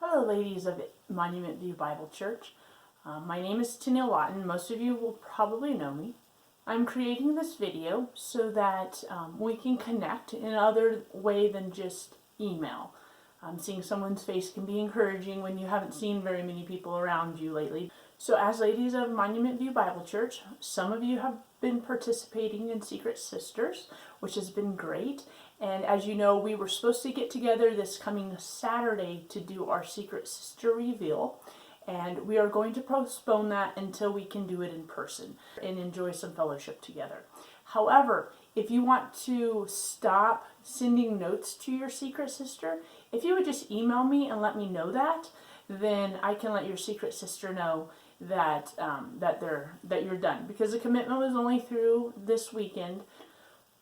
Hello, ladies of Monument View Bible Church. My name is Tennille Lawton. Most of you will probably know me. I'm creating this video so that we can connect in another way than just email. Seeing someone's face can be encouraging when you haven't seen very many people around you lately. So as ladies of Monument View Bible Church, some of you have been participating in Secret Sisters, which has been great. And as you know, we were supposed to get together this coming Saturday to do our Secret Sister reveal. And we are going to postpone that until we can do it in person and enjoy some fellowship together. However, if you want to stop sending notes to your secret sister, if you would just email me and let me know that, then I can let your secret sister know that that you're done. Because the commitment was only through this weekend.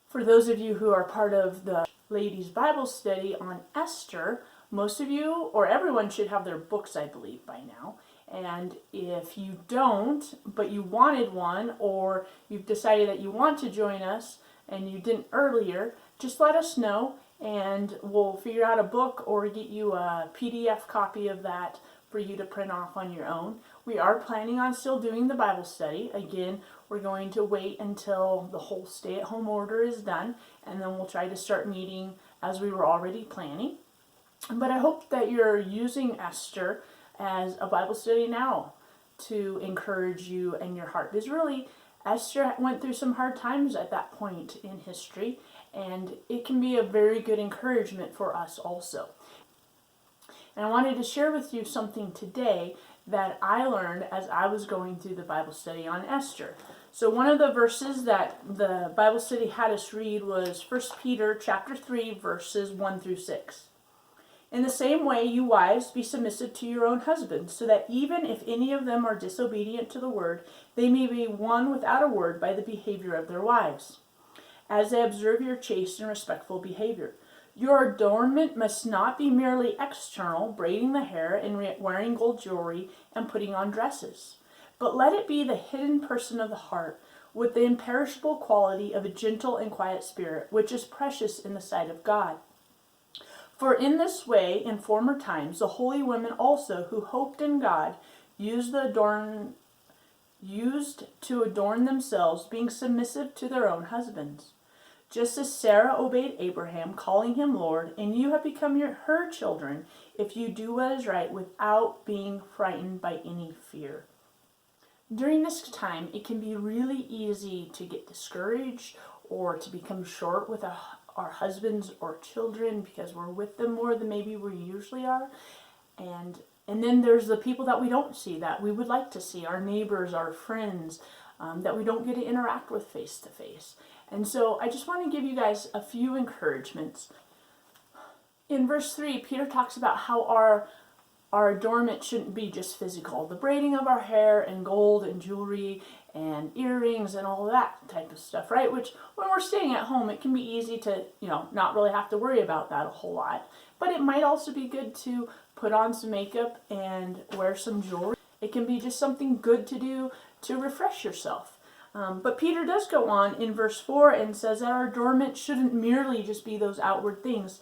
For those of you who are part of the ladies' Bible study on Esther, most of you or everyone should have their books, I believe, by now. And if you don't, but you wanted one, or you've decided that you want to join us and you didn't earlier, just let us know and we'll figure out a book or get you a PDF copy of that for you to print off on your own. We are planning on still doing the Bible study. Again, we're going to wait until the whole stay-at-home order is done, and then we'll try to start meeting as we were already planning. But I hope that you're using Esther as a Bible study now to encourage you and your heart. Because really, Esther went through some hard times at that point in history, and it can be a very good encouragement for us also. And I wanted to share with you something today that I learned as I was going through the Bible study on Esther. So one of the verses that the Bible study had us read was 1 Peter chapter 3, verses 1 through 6. In the same way, you wives, be submissive to your own husbands, so that even if any of them are disobedient to the word, they may be won without a word by the behavior of their wives, as they observe your chaste and respectful behavior. Your adornment must not be merely external, braiding the hair and wearing gold jewelry and putting on dresses, but let it be the hidden person of the heart, with the imperishable quality of a gentle and quiet spirit, which is precious in the sight of God. For in this way, in former times, the holy women also, who hoped in God, used to adorn themselves, being submissive to their own husbands. Just as Sarah obeyed Abraham, calling him Lord, and you have become her children, if you do what is right without being frightened by any fear. During this time, it can be really easy to get discouraged or to become short with our husbands or children because we're with them more than maybe we usually are. And then there's the people that we don't see that we would like to see, our neighbors, our friends, that we don't get to interact with face to face. And so I just want to give you guys a few encouragements. In verse 3, Peter talks about how our adornment shouldn't be just physical. The braiding of our hair and gold and jewelry and earrings and all that type of stuff, right? Which when we're staying at home, it can be easy to, not really have to worry about that a whole lot. But it might also be good to put on some makeup and wear some jewelry. It can be just something good to do to refresh yourself. But Peter does go on in verse 4 and says that our adornment shouldn't merely just be those outward things,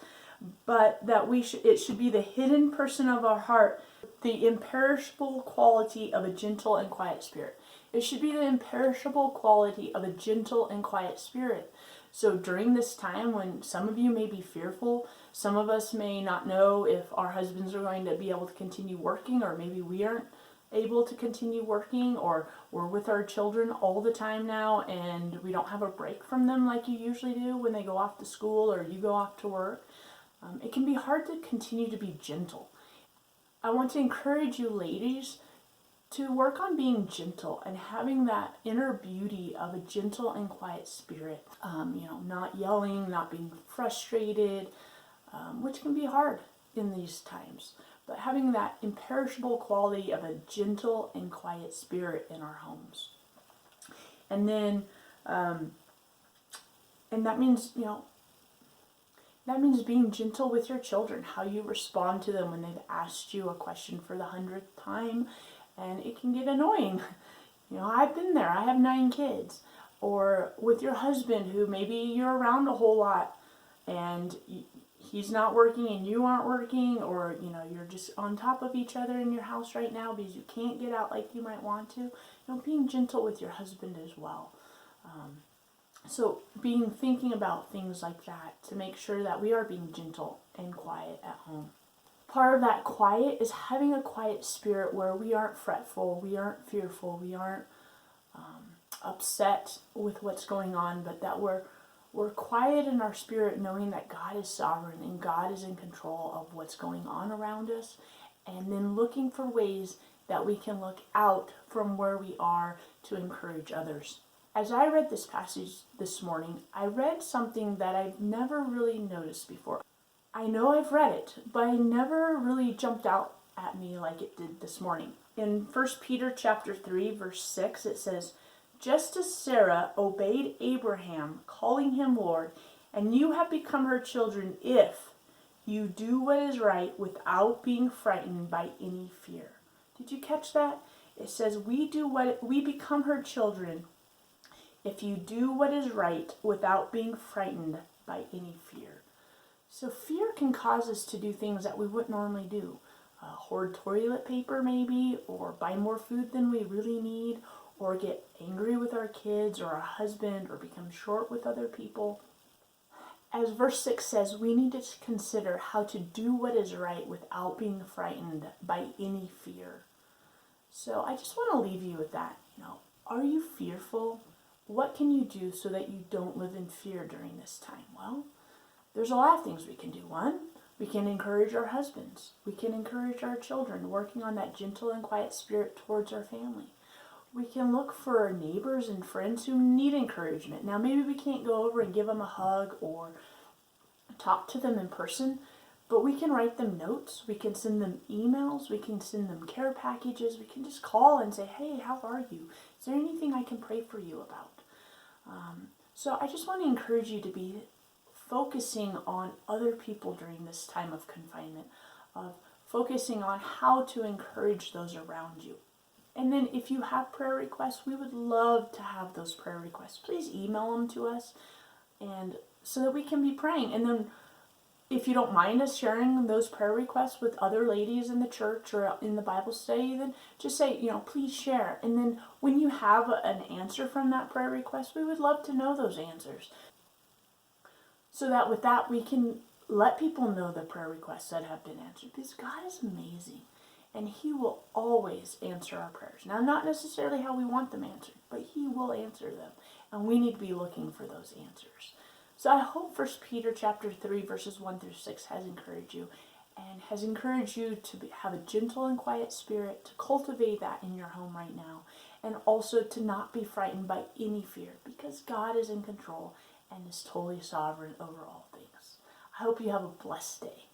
but that it should be the hidden person of our heart, the imperishable quality of a gentle and quiet spirit. It should be the imperishable quality of a gentle and quiet spirit. So during this time when some of you may be fearful, some of us may not know if our husbands are going to be able to continue working, or maybe we aren't able to continue working, or we're with our children all the time now and we don't have a break from them like you usually do when they go off to school or you go off to work. It can be hard to continue to be gentle. I want to encourage you ladies to work on being gentle and having that inner beauty of a gentle and quiet spirit. Not yelling, not being frustrated, which can be hard in these times. But having that imperishable quality of a gentle and quiet spirit in our homes. And then, and that means, that means being gentle with your children, how you respond to them when they've asked you a question for the 100th time, and it can get annoying. I've been there. I have 9 kids. Or with your husband, who maybe you're around a whole lot, and he's not working and you aren't working, or you're just on top of each other in your house right now because you can't get out like you might want to. Being gentle with your husband as well. So thinking about things like that to make sure that we are being gentle and quiet at home. Part of that quiet is having a quiet spirit where we aren't fretful, we aren't fearful, we aren't upset with what's going on, but that we're quiet in our spirit, knowing that God is sovereign and God is in control of what's going on around us, and then looking for ways that we can look out from where we are to encourage others. As I read this passage this morning, I read something that I've never really noticed before. I know I've read it, but it never really jumped out at me like it did this morning. In 1 Peter chapter 3, verse 6, it says, "Just as Sarah obeyed Abraham, calling him Lord, and you have become her children if you do what is right without being frightened by any fear." Did you catch that? It says we become her children if you do what is right without being frightened by any fear. So fear can cause us to do things that we wouldn't normally do. Hoard toilet paper maybe, or buy more food than we really need, or get angry with our kids or our husband, or become short with other people. As verse 6 says, we need to consider how to do what is right without being frightened by any fear. So I just want to leave you with that. Are you fearful? What can you do so that you don't live in fear during this time? Well, there's a lot of things we can do. One, we can encourage our husbands. We can encourage our children, working on that gentle and quiet spirit towards our family. We can look for our neighbors and friends who need encouragement. Now, maybe we can't go over and give them a hug or talk to them in person, but we can write them notes. We can send them emails. We can send them care packages. We can just call and say, "Hey, how are you? Is there anything I can pray for you about?" So I just want to encourage you to be focusing on other people during this time of confinement, of focusing on how to encourage those around you. And then if you have prayer requests, we would love to have those prayer requests. Please email them to us, and so that we can be praying. And then if you don't mind us sharing those prayer requests with other ladies in the church or in the Bible study, then just say, please share. And then when you have an answer from that prayer request, we would love to know those answers, so that with that we can let people know the prayer requests that have been answered, because God is amazing and He will always answer our prayers. Now, not necessarily how we want them answered, but He will answer them, and we need to be looking for those answers. So I hope 1 Peter chapter 3 verses 1 through 6 has encouraged you, and has encouraged you to have a gentle and quiet spirit, to cultivate that in your home right now, and also to not be frightened by any fear, because God is in control and is totally sovereign over all things. I hope you have a blessed day.